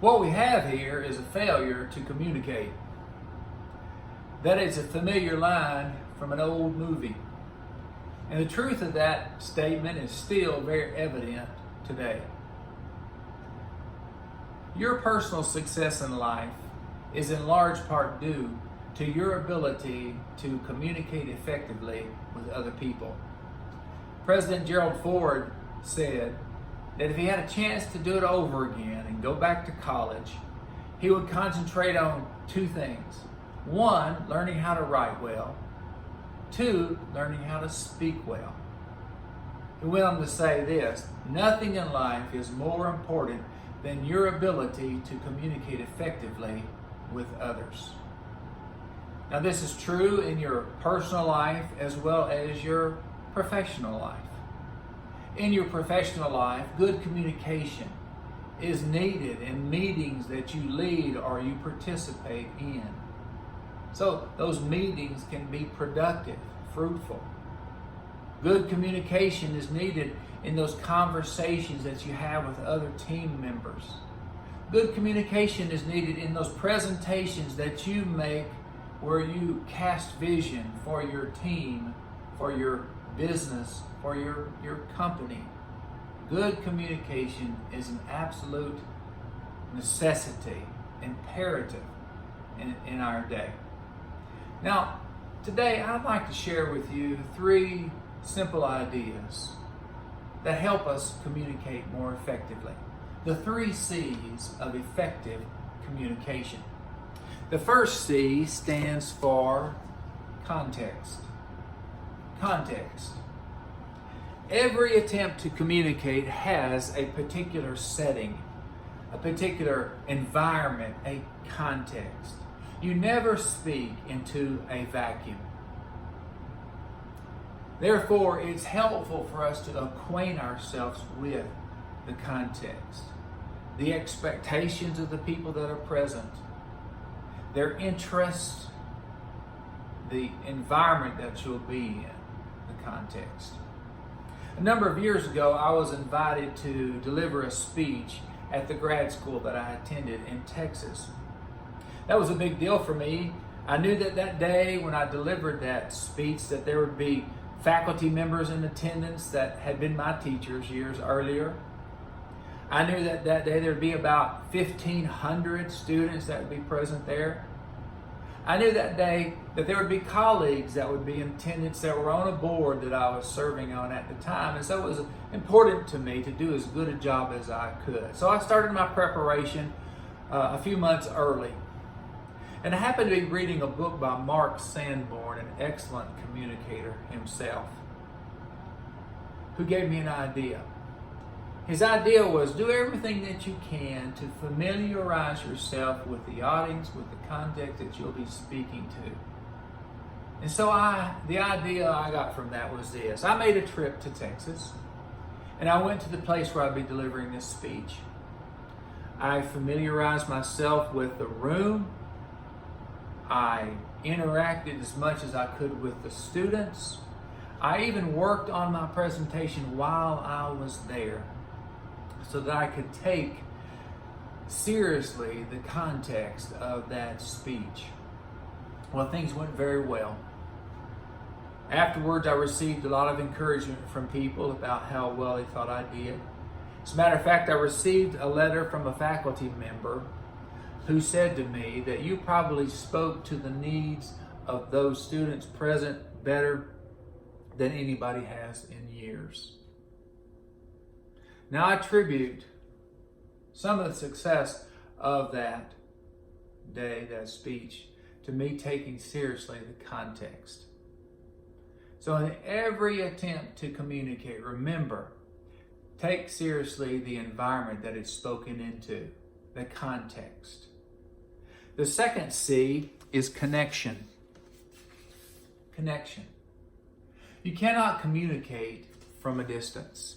What we have here is a failure to communicate. That is a familiar line from an old movie. And the truth of that statement is still very evident today. Your personal success in life is in large part due to your ability to communicate effectively with other people. President Gerald Ford said that if he had a chance to do it over again and go back to college, he would concentrate on two things. One, learning how to write well. Two, learning how to speak well. He went on to say this: nothing in life is more important than your ability to communicate effectively with others. Now, this is true in your personal life as well as your professional life. In your professional life, good communication is needed in meetings that you lead or you participate in. So those meetings can be productive, fruitful. Good communication is needed in those conversations that you have with other team members. Good communication is needed in those presentations that you make where you cast vision for your team, for your business, for your company. Good communication is an absolute necessity, imperative in our day. Now, today I'd like to share with you 3 simple ideas that help us communicate more effectively. The 3 C's of effective communication. The first C stands for context. Context. Every attempt to communicate has a particular setting, a particular environment, a context. You never speak into a vacuum. Therefore, it's helpful for us to acquaint ourselves with the context, the expectations of the people that are present, their interests, the environment that you'll be in, the context. A number of years ago, I was invited to deliver a speech at the grad school that I attended in Texas. That was a big deal for me. I knew that day when I delivered that speech that there would be faculty members in attendance that had been my teachers years earlier. I knew that day there would be about 1,500 students that would be present there. I knew that day that there would be colleagues that would be in attendance that were on a board that I was serving on at the time. And so it was important to me to do as good a job as I could. So I started my preparation a few months early. And I happened to be reading a book by Mark Sanborn, an excellent communicator himself, who gave me an idea. His idea was do everything that you can to familiarize yourself with the audience, with the context that you'll be speaking to. And so the idea I got from that was this. I made a trip to Texas, and I went to the place where I'd be delivering this speech. I familiarized myself with the room. I interacted as much as I could with the students. I even worked on my presentation while I was there so that I could take seriously the context of that speech. Well, things went very well. Afterwards, I received a lot of encouragement from people about how well they thought I did. As a matter of fact, I received a letter from a faculty member who said to me that you probably spoke to the needs of those students present better than anybody has in years. Now, I attribute some of the success of that day, that speech, to me taking seriously the context. So in every attempt to communicate, remember, take seriously the environment that it's spoken into, the context. The second C is connection. Connection. You cannot communicate from a distance.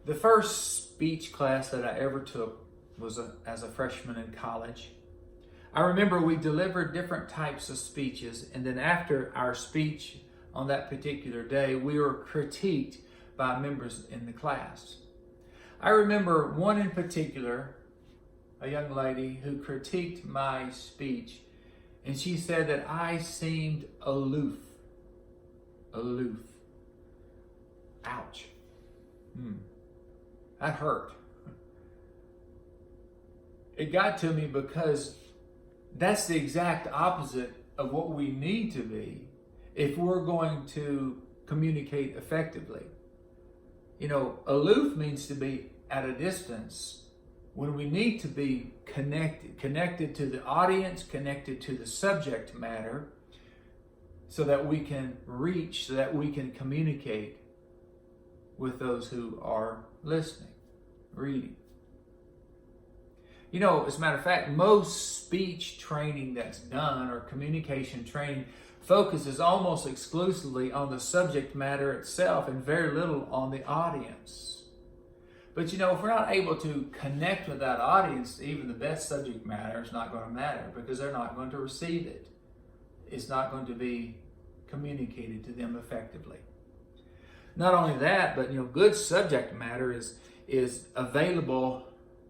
The first speech class that I ever took was as a freshman in college. I remember we delivered different types of speeches, and then after our speech on that particular day, we were critiqued by members in the class. I remember one in particular, a young lady who critiqued my speech, and she said that I seemed aloof. Aloof. Ouch. That hurt. It got to me because that's the exact opposite of what we need to be if we're going to communicate effectively. You know, aloof means to be at a distance when we need to be connected to the audience, connected to the subject matter, so that we can reach, so that we can communicate with those who are listening, reading. You know, as a matter of fact, most speech training that's done or communication training focuses almost exclusively on the subject matter itself and very little on the audience. But you know, if we're not able to connect with that audience, even the best subject matter is not going to matter because they're not going to receive it. It's not going to be communicated to them effectively. Not only that, but you know, good subject matter is available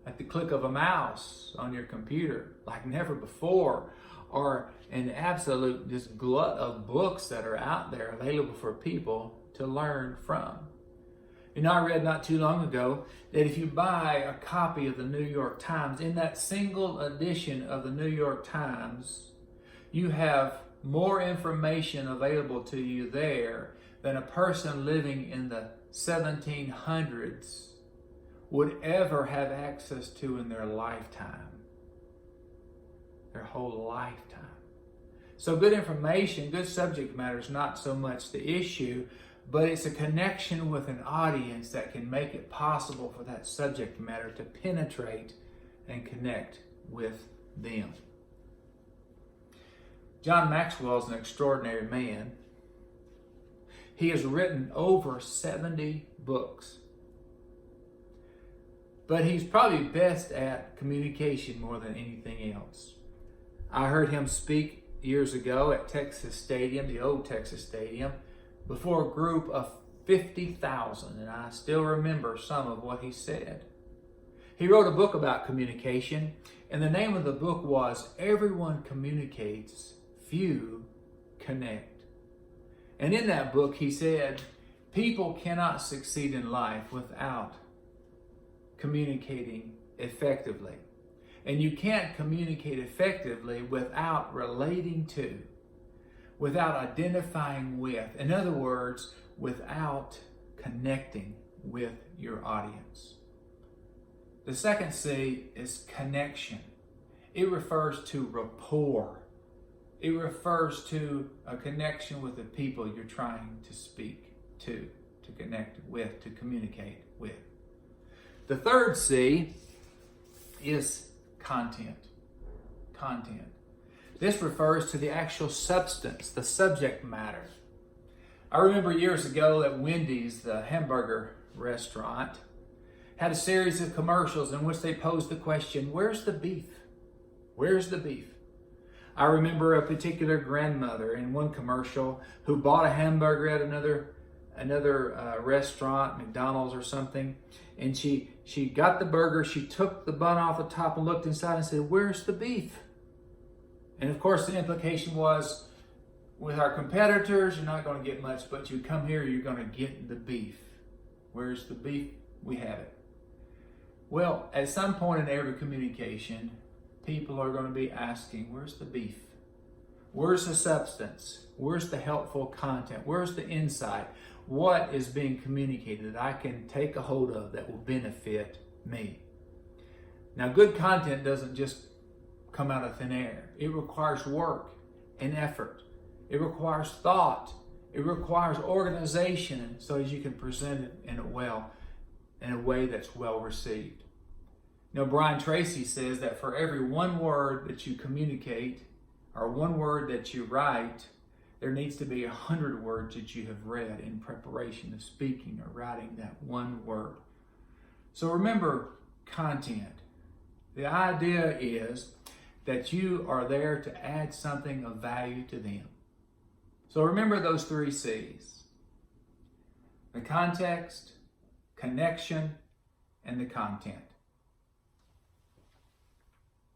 at the click of a mouse on your computer like never before, or an absolute just glut of books that are out there available for people to learn from. You know, I read not too long ago that if you buy a copy of the New York Times, in that single edition of the New York Times, you have more information available to you there than a person living in the 1700s would ever have access to in their lifetime. Their whole lifetime. So good information, good subject matter is not so much the issue, but it's a connection with an audience that can make it possible for that subject matter to penetrate and connect with them. John Maxwell is an extraordinary man. He has written over 70 books. But he's probably best at communication more than anything else. I heard him speak years ago at Texas Stadium, the old Texas Stadium, before a group of 50,000, and I still remember some of what he said. He wrote a book about communication, and the name of the book was Everyone Communicates, Few Connect. And in that book he said, people cannot succeed in life without communicating effectively. And you can't communicate effectively without relating to, without identifying with. In other words, without connecting with your audience. The second C is connection. It refers to rapport. It refers to a connection with the people you're trying to speak to connect with, to communicate with. The third C is content. Content. This refers to the actual substance, the subject matter. I remember years ago that Wendy's, the hamburger restaurant, had a series of commercials in which they posed the question, where's the beef? Where's the beef? I remember a particular grandmother in one commercial who bought a hamburger at another restaurant, McDonald's or something, and she got the burger, she took the bun off the top and looked inside and said, where's the beef? And of course the implication was, with our competitors, you're not going to get much, but you come here, you're going to get the beef. Where's the beef? We have it. Well, at some point in every communication, people are going to be asking, where's the beef? Where's the substance? Where's the helpful content? Where's the insight? What is being communicated that I can take a hold of that will benefit me? Now, good content doesn't just come out of thin air. It requires work and effort. It requires thought. It requires organization so as you can present it in a way that's well received. You know, Brian Tracy says that for every one word that you communicate or one word that you write, there needs to be 100 words that you have read in preparation of speaking or writing that one word. So remember content. The idea is that you are there to add something of value to them. So remember those 3 C's. The context, connection, and the content.